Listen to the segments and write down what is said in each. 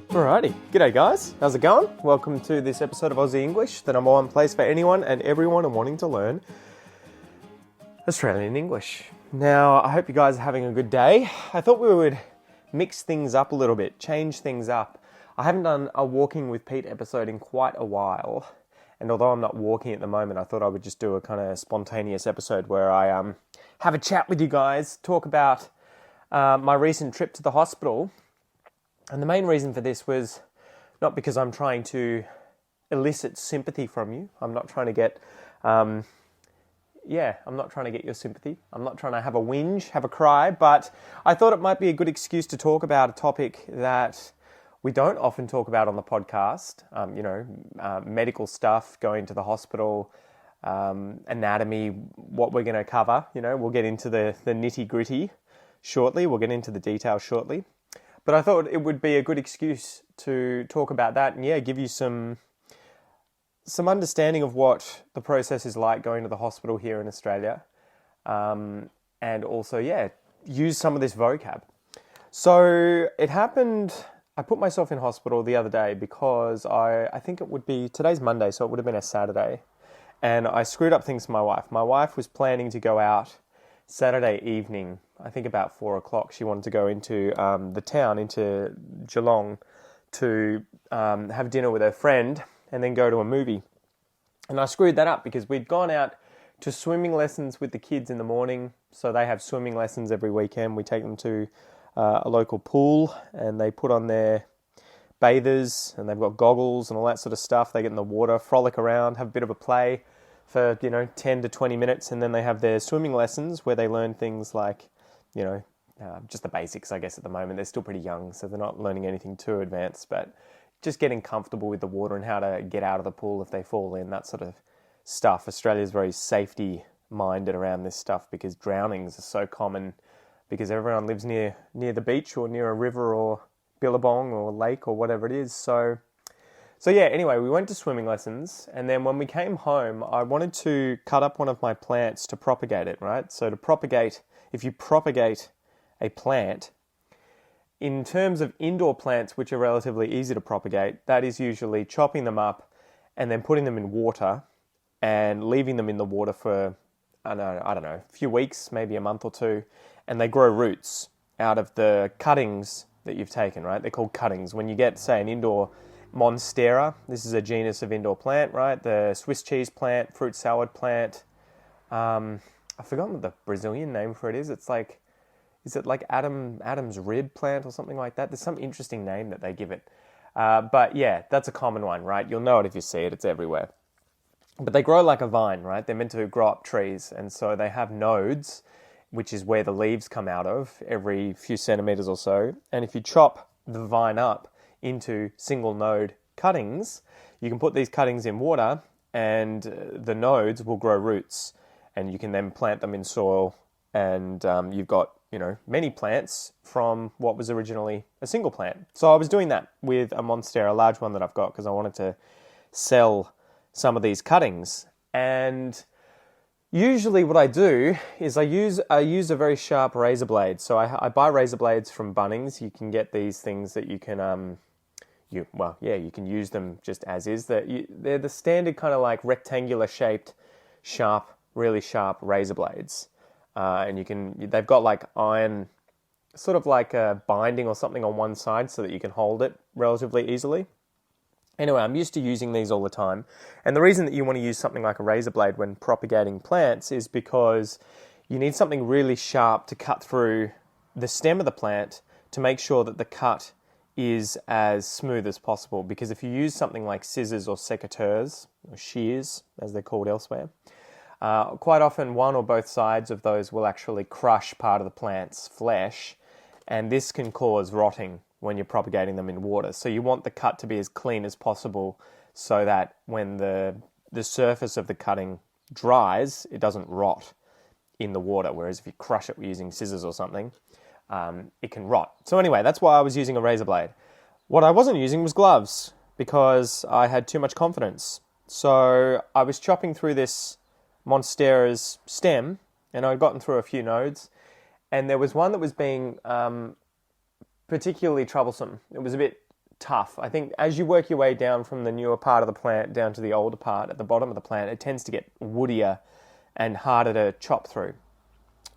Alrighty, g'day guys, how's it going? Welcome to this episode of Aussie English, the number one place for anyone and everyone wanting to learn Australian English. Now, I hope you guys are having a good day. I thought we would mix things up a little bit, change things up. I haven't done a Walking with Pete episode in quite a while, and although I'm not walking at the moment, I thought I would just do a kind of spontaneous episode where I have a chat with you guys, talk about my recent trip to the hospital. And the main reason for this was not because I'm trying to elicit sympathy from you. I'm not trying to get, I'm not trying to get your sympathy. I'm not trying to have a whinge, have a cry, but I thought it might be a good excuse to talk about a topic that we don't often talk about on the podcast. Medical stuff, going to the hospital, anatomy, what we're going to cover. We'll get into the nitty gritty shortly. We'll get into the details shortly. But I thought it would be a good excuse to talk about that and give you some understanding of what the process is like going to the hospital here in Australia. And also, use some of this vocab. So it happened, I put myself in hospital the other day because I think it would be, today's Monday, so it would have been a Saturday. And I screwed up things for my wife. My wife was planning to go out Saturday evening, I think about 4 o'clock. She wanted to go into the town, into Geelong, to have dinner with her friend and then go to a movie. And I screwed that up because we'd gone out to swimming lessons with the kids in the morning. So they have swimming lessons every weekend. We take them to a local pool and they put on their bathers and they've got goggles and all that sort of stuff. They get in the water, frolic around, have a bit of a play for 10 to 20 minutes, and then they have their swimming lessons where they learn things like just the basics. I guess at the moment they're still pretty young, so they're not learning anything too advanced, but just getting comfortable with the water and how to get out of the pool if they fall in, that sort of stuff. Australia's very safety minded around this stuff because drownings are so common because everyone lives near the beach or near a river or billabong or lake or whatever it is. So anyway, we went to swimming lessons, and then when we came home, I wanted to cut up one of my plants to propagate it, right? So if you propagate a plant, in terms of indoor plants, which are relatively easy to propagate, that is usually chopping them up and then putting them in water and leaving them in the water for, I don't know, a few weeks, maybe a month or two, and they grow roots out of the cuttings that you've taken, right? They're called cuttings. When you get, say, an indoor Monstera, this is a genus of indoor plant, right? The Swiss cheese plant, fruit salad plant. I've forgotten what the Brazilian name for it is. It's like, is it like Adam's rib plant or something like that? There's some interesting name that they give it. But yeah, that's a common one, right? You'll know it if you see it. It's everywhere. But they grow like a vine, right? They're meant to grow up trees. And so they have nodes, which is where the leaves come out of every few centimeters or so. And if you chop the vine up into single node cuttings, you can put these cuttings in water and the nodes will grow roots and you can then plant them in soil and you've got, many plants from what was originally a single plant. So I was doing that with a Monstera, a large one that I've got because I wanted to sell some of these cuttings. And usually what I do is I use a very sharp razor blade. So I buy razor blades from Bunnings. You can get these things that you can you can use them just as is. They're the standard kind of like rectangular shaped, really sharp razor blades. And they've got like iron, sort of like a binding or something on one side so that you can hold it relatively easily. Anyway, I'm used to using these all the time. And the reason that you want to use something like a razor blade when propagating plants is because you need something really sharp to cut through the stem of the plant to make sure that the cut is as smooth as possible. Because if you use something like scissors or secateurs, or shears, as they're called elsewhere, quite often one or both sides of those will actually crush part of the plant's flesh, and this can cause rotting when you're propagating them in water. So you want the cut to be as clean as possible so that when the surface of the cutting dries, it doesn't rot in the water. Whereas if you crush it using scissors or something, it can rot. So anyway, that's why I was using a razor blade. What I wasn't using was gloves. because I had too much confidence. So I was chopping through this Monstera's stem, and I'd gotten through a few nodes, and there was one that was being particularly troublesome. It was a bit tough. I think as you work your way down from the newer part of the plant down to the older part at the bottom of the plant, it tends to get woodier and harder to chop through.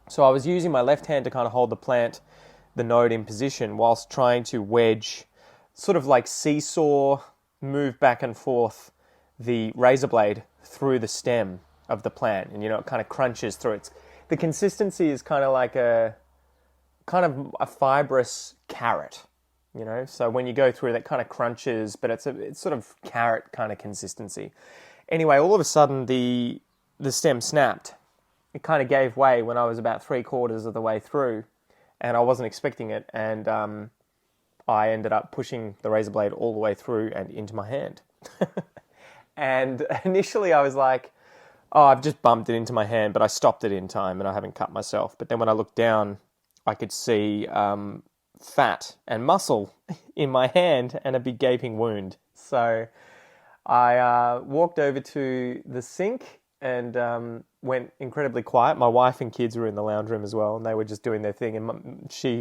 So I was using my left hand to kind of hold the node in position, whilst trying to wedge, sort of like seesaw, move back and forth the razor blade through the stem of the plant. And it kind of crunches through it. The consistency is kind of like a fibrous carrot, so when you go through, that kind of crunches, but it's sort of carrot kind of consistency. Anyway, all of a sudden the stem snapped. It kind of gave way when I was about 3/4 of the way through, and I wasn't expecting it, and I ended up pushing the razor blade all the way through and into my hand. And initially I was like, oh, I've just bumped it into my hand, but I stopped it in time and I haven't cut myself. But then when I looked down, I could see fat and muscle in my hand and a big gaping wound. So I walked over to the sink and went incredibly quiet. My wife and kids were in the lounge room as well, and they were just doing their thing. And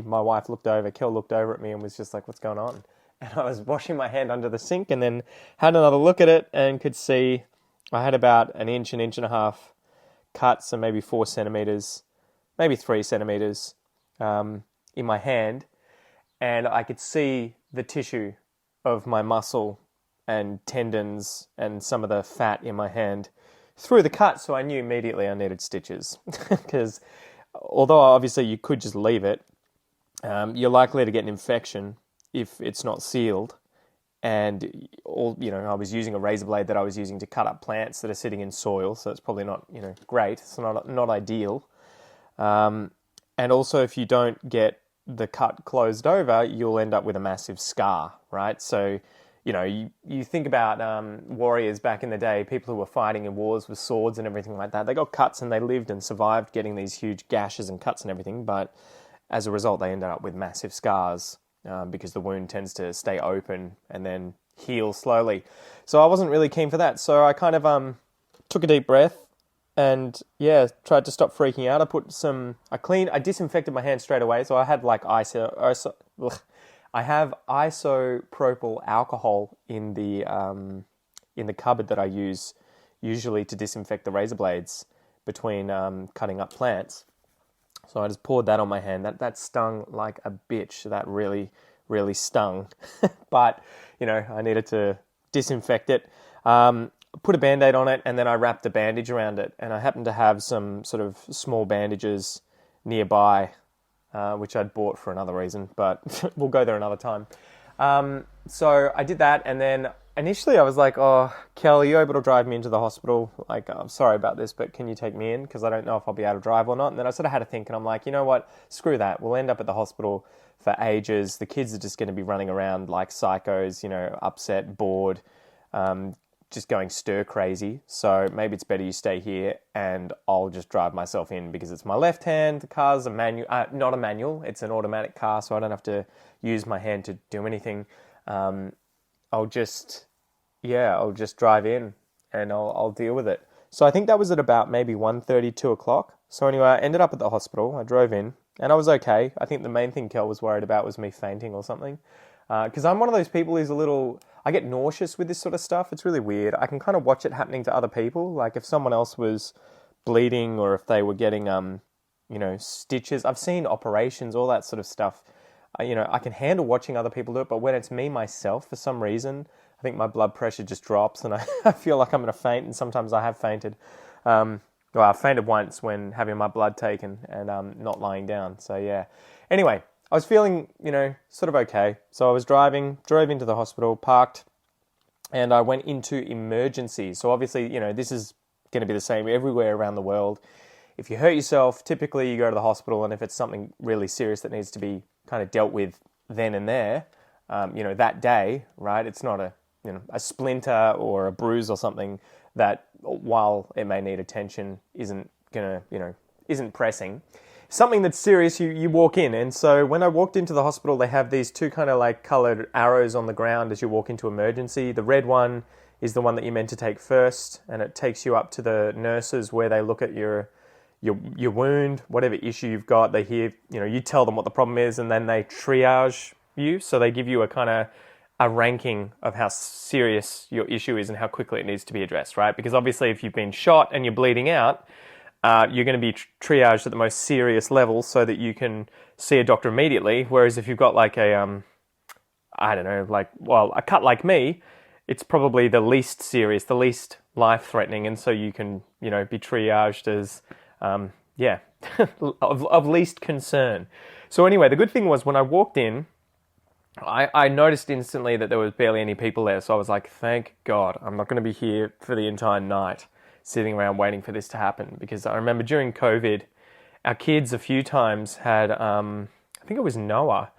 my wife looked over, Kel looked over at me and was just like, what's going on? And I was washing my hand under the sink and then had another look at it and could see I had about an inch and a half cuts, and maybe 4 centimeters, maybe 3 centimeters in my hand. And I could see the tissue of my muscle and tendons and some of the fat in my hand through the cut, so I knew immediately I needed stitches. Because although obviously you could just leave it, you're likely to get an infection if it's not sealed. And I was using a razor blade that I was using to cut up plants that are sitting in soil, so it's probably not great. It's not ideal. And also, if you don't get the cut closed over, you'll end up with a massive scar, right? So, you think about warriors back in the day, people who were fighting in wars with swords and everything like that. They got cuts and they lived and survived getting these huge gashes and cuts and everything, but as a result, they ended up with massive scars because the wound tends to stay open and then heal slowly. So I wasn't really keen for that. So I kind of took a deep breath and tried to stop freaking out. I disinfected my hand straight away. So I had like I have isopropyl alcohol in the cupboard that I use usually to disinfect the razor blades between cutting up plants. So I just poured that on my hand. That stung like a bitch. That really, really stung. But, I needed to disinfect it. Put a Band-Aid on it, and then I wrapped a bandage around it. And I happened to have some sort of small bandages nearby, which I'd bought for another reason, but we'll go there another time. So I did that, and then initially I was like, oh, Kel, are you able to drive me into the hospital? Like, I'm sorry about this, but can you take me in? Because I don't know if I'll be able to drive or not. And then I sort of had to think, and I'm like, you know what? Screw that. We'll end up at the hospital for ages. The kids are just going to be running around like psychos, upset, bored, just going stir crazy. So maybe it's better you stay here and I'll just drive myself in because it's my left hand. The car's a manual, not a manual. It's an automatic car, so I don't have to use my hand to do anything. I'll just drive in and I'll deal with it. So I think that was at about maybe 1:30, 2 o'clock. So anyway, I ended up at the hospital. I drove in and I was okay. I think the main thing Kel was worried about was me fainting or something. Because I'm one of those people who's I get nauseous with this sort of stuff. It's really weird. I can kind of watch it happening to other people. Like if someone else was bleeding or if they were getting, stitches. I've seen operations, all that sort of stuff. I can handle watching other people do it, but when it's me, myself, for some reason, I think my blood pressure just drops and I feel like I'm going to faint, and sometimes I have fainted. I fainted once when having my blood taken and not lying down. So, yeah. Anyway, I was feeling, sort of okay. So I drove into the hospital, parked, and I went into emergency. So obviously, this is going to be the same everywhere around the world. If you hurt yourself, typically you go to the hospital, and if it's something really serious that needs to be kind of dealt with then and there, that day, right? It's not a splinter or a bruise or something that, while it may need attention, isn't pressing. something that's serious, you walk in. And so when I walked into the hospital, they have these two kind of like colored arrows on the ground as you walk into emergency. The red one is the one that you're meant to take first, and it takes you up to the nurses where they look at your wound, whatever issue you've got. They hear, you tell them what the problem is, and then they triage you. So they give you a kind of a ranking of how serious your issue is and how quickly it needs to be addressed, right? Because obviously if you've been shot and you're bleeding out, you're going to be triaged at the most serious level so that you can see a doctor immediately. Whereas if you've got like a cut like me, it's probably the least serious, the least life-threatening, and so you can, be triaged as, of least concern. So anyway, the good thing was when I walked in, I noticed instantly that there was barely any people there. So I was like, thank God, I'm not going to be here for the entire night sitting around waiting for this to happen. Because I remember during COVID, our kids a few times had, I think it was Noah.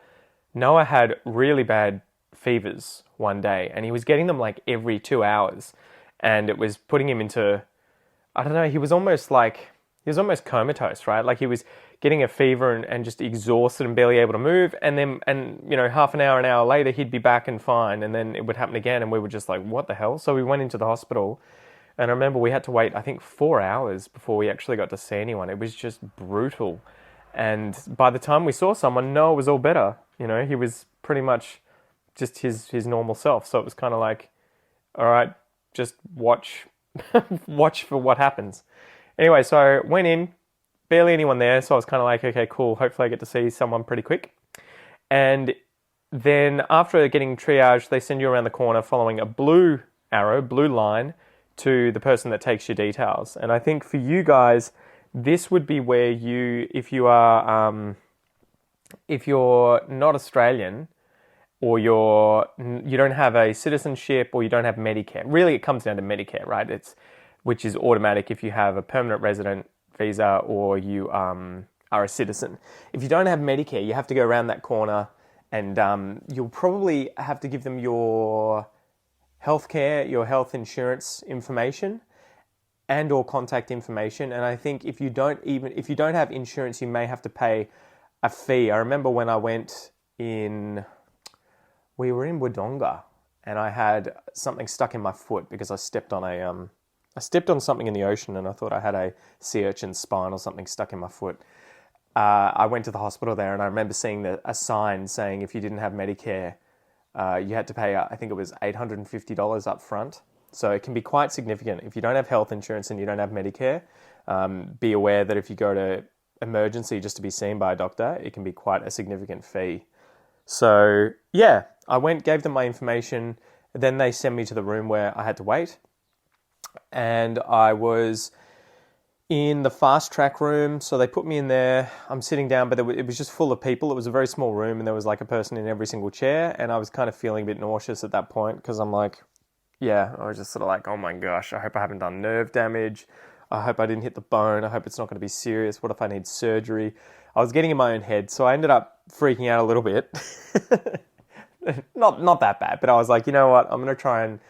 Noah had really bad fevers one day, and he was getting them like every 2 hours. And it was putting him into, I don't know, he was almost comatose, right? Like he was getting a fever and just exhausted and barely able to move. And then, half an hour later, he'd be back and fine. And then it would happen again. And we were just like, what the hell? So we went into the hospital, and I remember we had to wait, I think 4 hours before we actually got to see anyone. It was just brutal. And by the time we saw someone, Noah was all better. He was pretty much just his normal self. So it was kind of like, all right, just watch for what happens. Anyway, so I went in, barely anyone there, so I was kind of like, okay, cool, hopefully I get to see someone pretty quick. And then after getting triaged, they send you around the corner following a blue line, to the person that takes your details. And I think for you guys, this would be where if you're not Australian, or you don't have a citizenship, or you don't have Medicare. Really, it comes down to Medicare, right? Which is automatic if you have a permanent resident visa or you are a citizen. If you don't have Medicare, you have to go around that corner, and you'll probably have to give them your healthcare, your health insurance information, and or contact information. And I think if you don't have insurance, you may have to pay a fee. I remember when I went we were in Wodonga, and I had something stuck in my foot because I stepped on something in the ocean, and I thought I had a sea urchin's spine or something stuck in my foot. I went to the hospital there, and I remember seeing a sign saying if you didn't have Medicare, you had to pay, I think it was $850 up front. So it can be quite significant. If you don't have health insurance and you don't have Medicare, be aware that if you go to emergency just to be seen by a doctor, it can be quite a significant fee. So yeah, I went, gave them my information, then they sent me to the room where I had to wait. And I was in the fast track room, so they put me in there. I'm sitting down, but it was just full of people. It was a very small room, and there was like a person in every single chair, and I was kind of feeling a bit nauseous at that point, because I'm like, I was just sort of like, oh my gosh, I hope I haven't done nerve damage. I hope I didn't hit the bone. I hope it's not going to be serious. What if I need surgery? I was getting in my own head, so I ended up freaking out a little bit. Not that bad, but I was like, you know what? I'm going to try and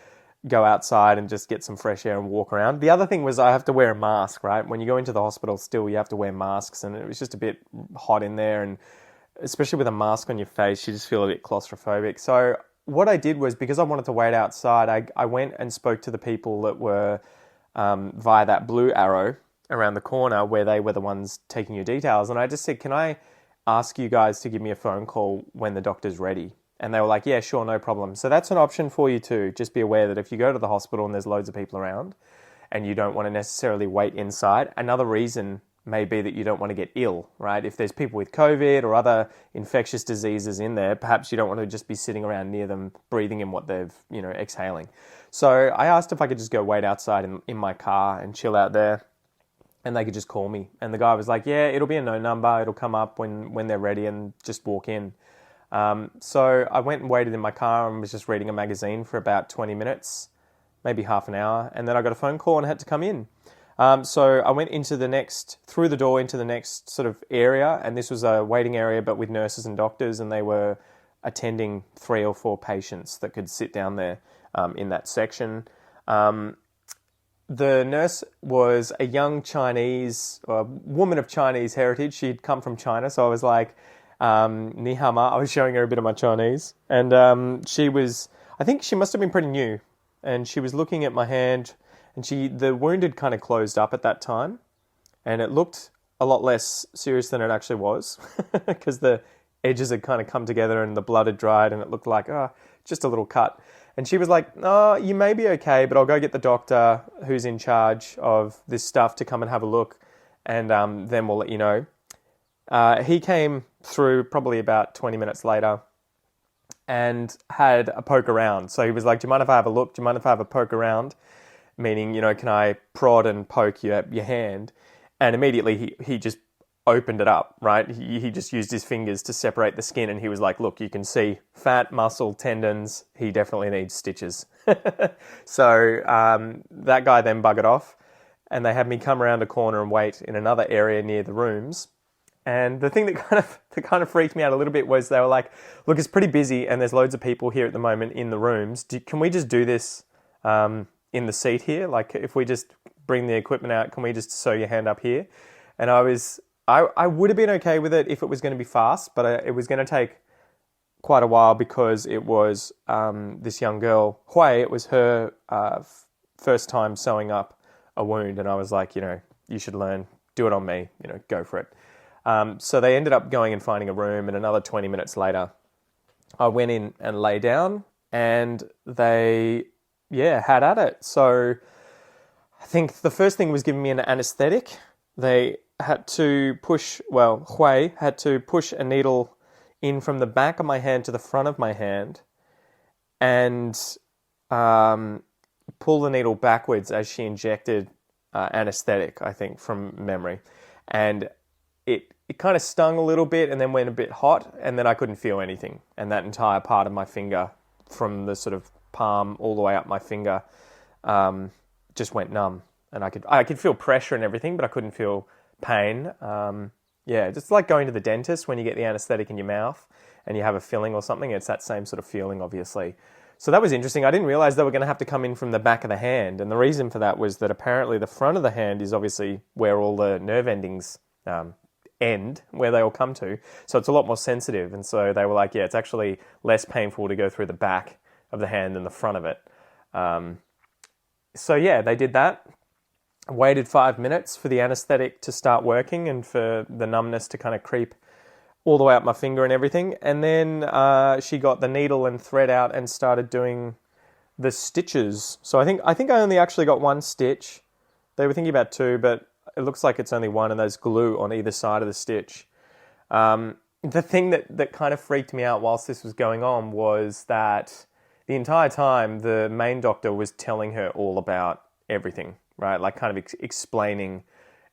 go outside and just get some fresh air and walk around. The other thing was I have to wear a mask, right? When you go into the hospital still, you have to wear masks, and it was just a bit hot in there, and especially with a mask on your face, you just feel a bit claustrophobic. So what I did was, because I wanted to wait outside, I went and spoke to the people that were via that blue arrow around the corner where they were the ones taking your details. And I just said, can I ask you guys to give me a phone call when the doctor's ready? And they were like, yeah, sure, no problem. So that's an option for you too. Just be aware that if you go to the hospital and there's loads of people around and you don't want to necessarily wait inside, another reason may be that you don't want to get ill, right? If there's people with COVID or other infectious diseases in there, perhaps you don't want to just be sitting around near them, breathing in what they've, exhaling. So I asked if I could just go wait outside in my car and chill out there, and they could just call me. And the guy was like, yeah, it'll be a no number. It'll come up when they're ready, and just walk in. So I went and waited in my car and was just reading a magazine for about 20 minutes, maybe half an hour. And then I got a phone call and had to come in. So I went through the door into the next sort of area. And this was a waiting area, but with nurses and doctors. And they were attending 3 or 4 patients that could sit down there, in that section. the nurse was a young Chinese, woman of Chinese heritage. She'd come from China, so I was like, ni hao ma. I was showing her a bit of my Chinese. And I think she must have been pretty new. And she was looking at my hand, and the wound had kind of closed up at that time. And it looked a lot less serious than it actually was, because the edges had kind of come together and the blood had dried, and it looked like, just a little cut. And she was like, "Oh, you may be okay, but I'll go get the doctor who's in charge of this stuff to come and have a look, and then we'll let you know." He came through probably about 20 minutes later and had a poke around. So he was like, "Do you mind if I have a look? Do you mind if I have a poke around?" Meaning, can I prod and poke your hand? And immediately he just opened it up, right? He just used his fingers to separate the skin, and he was like, "Look, you can see fat, muscle, tendons. He definitely needs stitches." So that guy then buggered off, and they had me come around a corner and wait in another area near the rooms. And the thing that kind of freaked me out a little bit was they were like, "Look, it's pretty busy, and there's loads of people here at the moment in the rooms. Can we just do this in the seat here? Like, if we just bring the equipment out, can we just sew your hand up here?" And I would have been okay with it if it was going to be fast, but it was going to take quite a while because it was this young girl, Hui, it was her first time sewing up a wound, and I was like, you should learn, do it on me, go for it. So they ended up going and finding a room, and another 20 minutes later, I went in and lay down, and they, had at it. So I think the first thing was giving me an anesthetic. They had to Hui had to push a needle in from the back of my hand to the front of my hand and pull the needle backwards as she injected anesthetic, I think, from memory. And it kind of stung a little bit and then went a bit hot, and then I couldn't feel anything. And that entire part of my finger, from the sort of palm all the way up my finger, just went numb. And I could feel pressure and everything, but I couldn't feel pain. Just like going to the dentist when you get the anesthetic in your mouth and you have a filling or something. It's that same sort of feeling, obviously. So that was interesting. I didn't realize they were going to have to come in from the back of the hand. And the reason for that was that apparently the front of the hand is obviously where all the nerve endings end, where they all come to. So it's a lot more sensitive. And so they were like, it's actually less painful to go through the back of the hand than the front of it. They did that. Waited 5 minutes for the anesthetic to start working and for the numbness to kind of creep all the way up my finger and everything. And then she got the needle and thread out and started doing the stitches. So I think I only actually got one stitch. They were thinking about two, but it looks like it's only one, and there's glue on either side of the stitch. The thing that kind of freaked me out whilst this was going on was that the entire time the main doctor was telling her all about everything. Right, like kind of explaining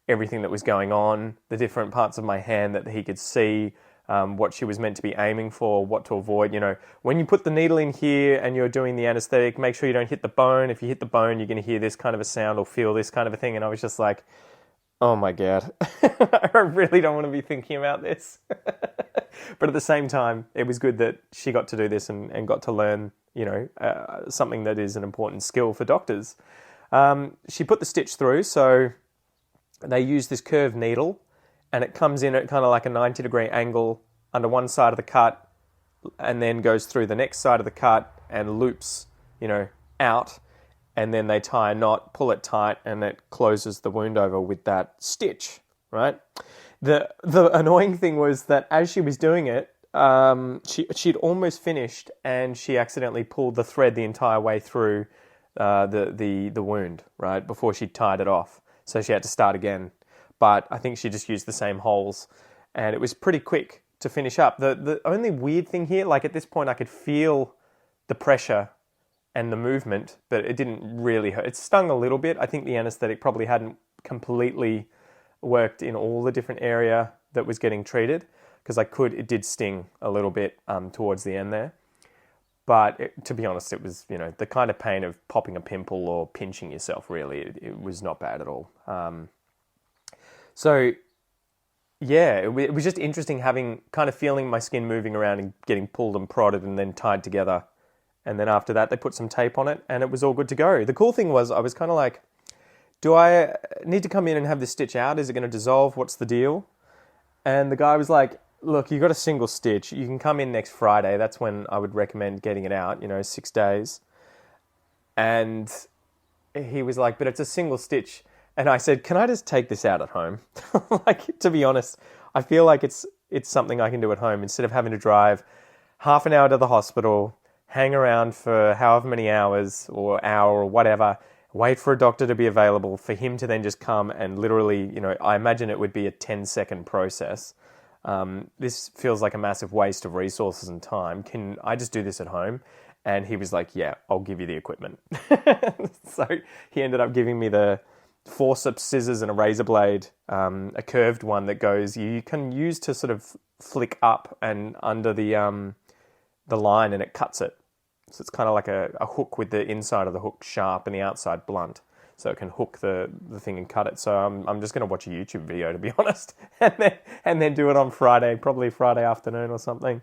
everything that was going on, the different parts of my hand that he could see, what she was meant to be aiming for, what to avoid. When you put the needle in here and you're doing the anesthetic, make sure you don't hit the bone. If you hit the bone, you're going to hear this kind of a sound or feel this kind of a thing. And I was just like, oh my God, I really don't want to be thinking about this. But at the same time, it was good that she got to do this and got to learn, something that is an important skill for doctors. She put the stitch through, so they use this curved needle, and it comes in at kind of like a 90-degree angle under one side of the cut, and then goes through the next side of the cut and loops, out, and then they tie a knot, pull it tight, and it closes the wound over with that stitch, right? The annoying thing was that as she was doing it, she'd almost finished, and she accidentally pulled the thread the entire way through the wound, right, before she tied it off. So she had to start again. But I think she just used the same holes, and it was pretty quick to finish up. The only weird thing here, like at this point I could feel the pressure and the movement, but it didn't really hurt. It stung a little bit. I think the anesthetic probably hadn't completely worked in all the different area that was getting treated, because it did sting a little bit towards the end there. But to be honest, it was, the kind of pain of popping a pimple or pinching yourself, really. It was not bad at all. It was just interesting feeling my skin moving around and getting pulled and prodded and then tied together. And then after that, they put some tape on it and it was all good to go. The cool thing was I was kind of like, do I need to come in and have this stitch out? Is it going to dissolve? What's the deal? And the guy was like, look, you got a single stitch. You can come in next Friday. That's when I would recommend getting it out, 6 days. And he was like, but it's a single stitch. And I said, can I just take this out at home? Like, to be honest, I feel like it's something I can do at home instead of having to drive half an hour to the hospital, hang around for however many hours or hour or whatever, wait for a doctor to be available, for him to then just come and literally, I imagine it would be a 10-second process. This feels like a massive waste of resources and time. Can I just do this at home? And he was like, yeah, I'll give you the equipment. So he ended up giving me the forceps, scissors, and a razor blade, a curved one that you can use to sort of flick up and under the line, and it cuts it. So it's kind of like a hook with the inside of the hook sharp and the outside blunt. So it can hook the thing and cut it. So I'm just going to watch a YouTube video, to be honest, and then do it on Friday, probably Friday afternoon or something.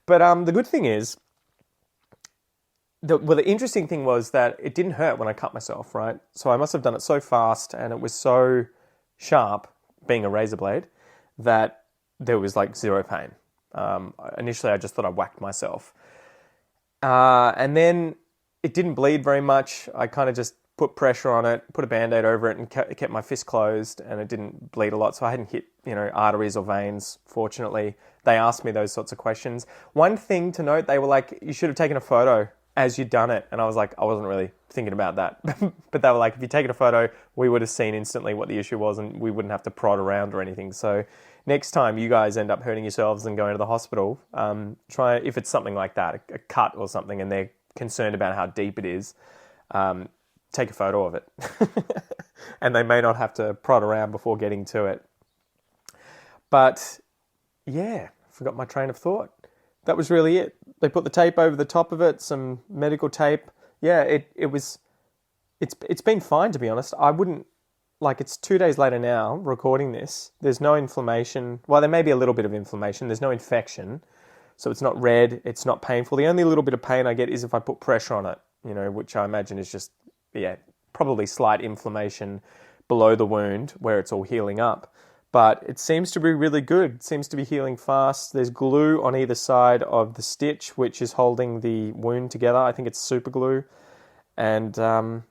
But the good thing is, the interesting thing was that it didn't hurt when I cut myself, right? So I must have done it so fast and it was so sharp, being a razor blade, that there was like zero pain. Initially, I just thought I whacked myself. And then it didn't bleed very much. I kind of just put pressure on it, put a Band-Aid over it, and kept my fist closed, and it didn't bleed a lot. So I hadn't hit, arteries or veins, fortunately. They asked me those sorts of questions. One thing to note, they were like, you should have taken a photo as you'd done it. And I was like, I wasn't really thinking about that. But they were like, if you'd taken a photo, we would have seen instantly what the issue was and we wouldn't have to prod around or anything. So next time you guys end up hurting yourselves and going to the hospital, try, if it's something like that, a cut or something, and they're concerned about how deep it is, take a photo of it. And they may not have to prod around before getting to it. But yeah, I forgot my train of thought. That was really it. They put the tape over the top of it, some medical tape. Yeah, it's been fine, to be honest. I wouldn't, it's 2 days later now, recording this. There's no inflammation. Well, there may be a little bit of inflammation. There's no infection. So it's not red. It's not painful. The only little bit of pain I get is if I put pressure on it, which I imagine is just, probably slight inflammation below the wound where it's all healing up. But it seems to be really good. It seems to be healing fast. There's glue on either side of the stitch, which is holding the wound together. I think it's super glue. And the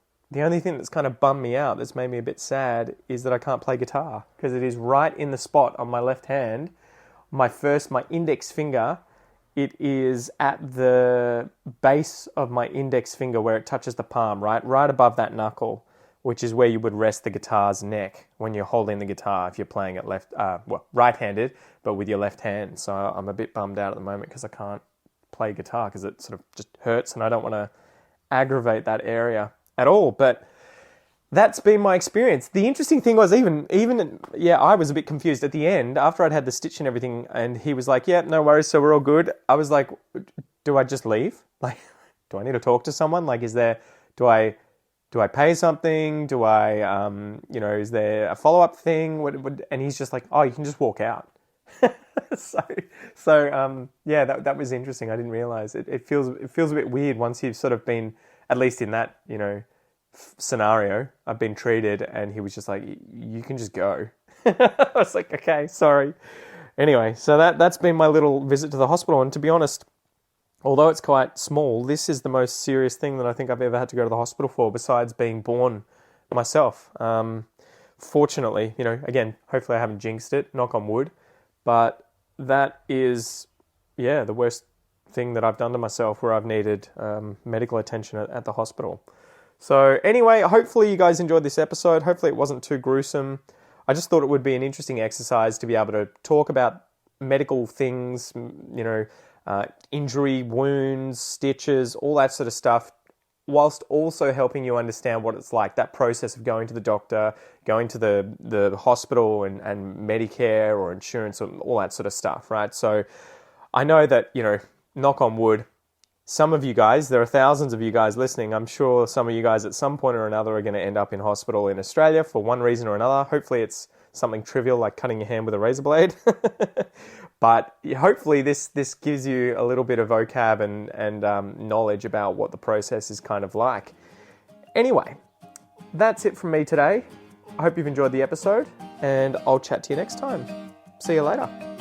only thing that's kind of bummed me out, that's made me a bit sad, is that I can't play guitar, because it is right in the spot on my left hand. My index finger, it is at the base of my index finger where it touches the palm, right above that knuckle, which is where you would rest the guitar's neck when you're holding the guitar if you're playing it right-handed, but with your left hand. So I'm a bit bummed out at the moment because I can't play guitar because it sort of just hurts and I don't want to aggravate that area at all. But that's been my experience. The interesting thing was I was a bit confused at the end after I'd had the stitch and everything, and he was like, yeah, no worries, so we're all good. I was like, do I just leave? Do I need to talk to someone? Do I pay something? Do I, is there a follow-up thing? And he's just like, oh, you can just walk out. That was interesting. I didn't realize it. It feels a bit weird once you've sort of been, at least in that, scenario, I've been treated, and he was just like, you can just go. I was like, okay, sorry. Anyway, so that's been my little visit to the hospital. And to be honest, although it's quite small, this is the most serious thing that I think I've ever had to go to the hospital for, besides being born myself. Fortunately, again, hopefully I haven't jinxed it, knock on wood, but that is, the worst thing that I've done to myself where I've needed medical attention at the hospital. So anyway, hopefully you guys enjoyed this episode. Hopefully it wasn't too gruesome. I just thought it would be an interesting exercise to be able to talk about medical things, injury, wounds, stitches, all that sort of stuff, whilst also helping you understand what it's like, that process of going to the doctor, going to the hospital and Medicare or insurance, and all that sort of stuff, right? So I know that, knock on wood, some of you guys, there are thousands of you guys listening, I'm sure some of you guys at some point or another are going to end up in hospital in Australia for one reason or another. Hopefully it's something trivial like cutting your hand with a razor blade. But hopefully this gives you a little bit of vocab and knowledge about what the process is kind of like. Anyway, that's it from me today. I hope you've enjoyed the episode, and I'll chat to you next time. See you later.